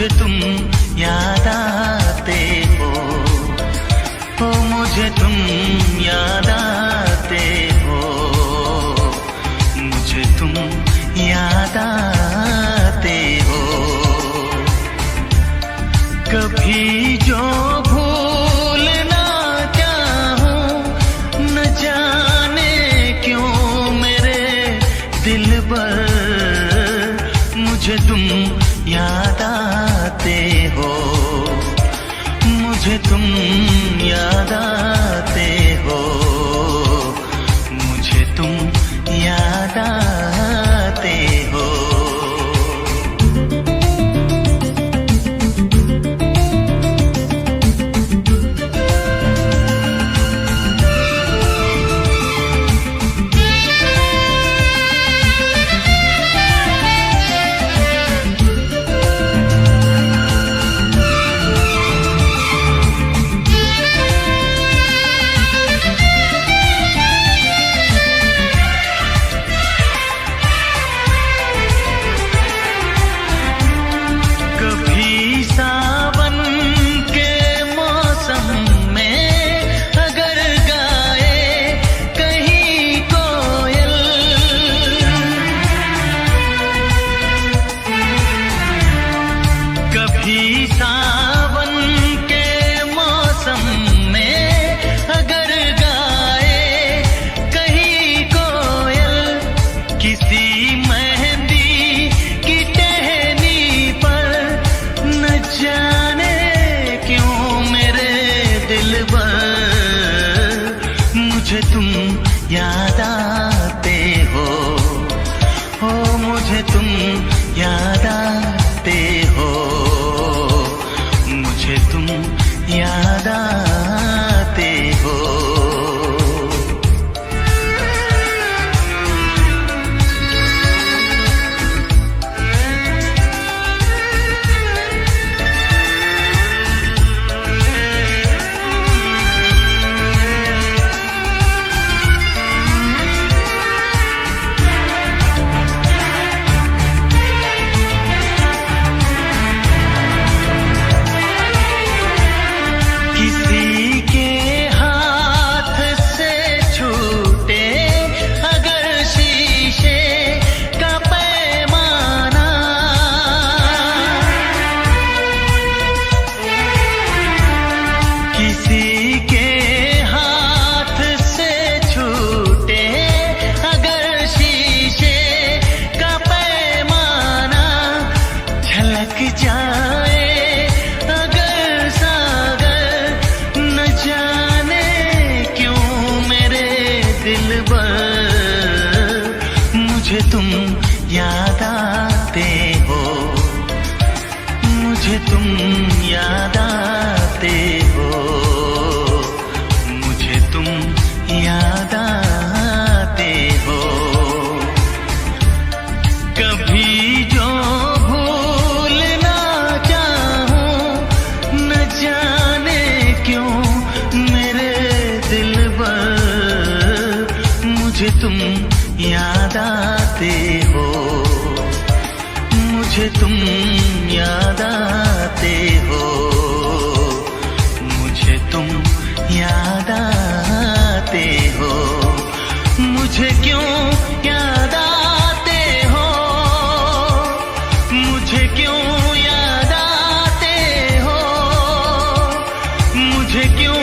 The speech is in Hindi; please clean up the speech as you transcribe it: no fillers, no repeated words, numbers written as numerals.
मुझे तुम याद आते हो, मुझे तुम याद आते हो, मुझे तुम याद आते हो। कभी जो भूल ना चाहूं, न जाने क्यों मेरे दिल पर मुझे तुम याद आते हो, मुझे तुम याद आते हो, मुझे तुम याद आते हो। सावन के मौसम में अगर गाए कहीं कोयल, किसी मेहंदी की टहनी पर न जाने क्यों मेरे दिल पर मुझे तुम याद आते हो, मुझे तुम याद आते हो, मुझे तुम याद आते हो। किसी के हाथ से छूटे अगर शीशे का पैमाना, किसी के हाथ से छूटे अगर शीशे का पैमाना, झलक जाए मुझे तुम याद आते हो, मुझे तुम याद आते हो, मुझे तुम याद आते हो। कभी जो भूल ना चाहूं, न जाने क्यों मेरे दिल पर मुझे तुम याद आते हो, मुझे तुम याद आते हो, मुझे तुम याद आते हो। मुझे क्यों याद आते हो, मुझे क्यों याद आते हो, मुझे क्यों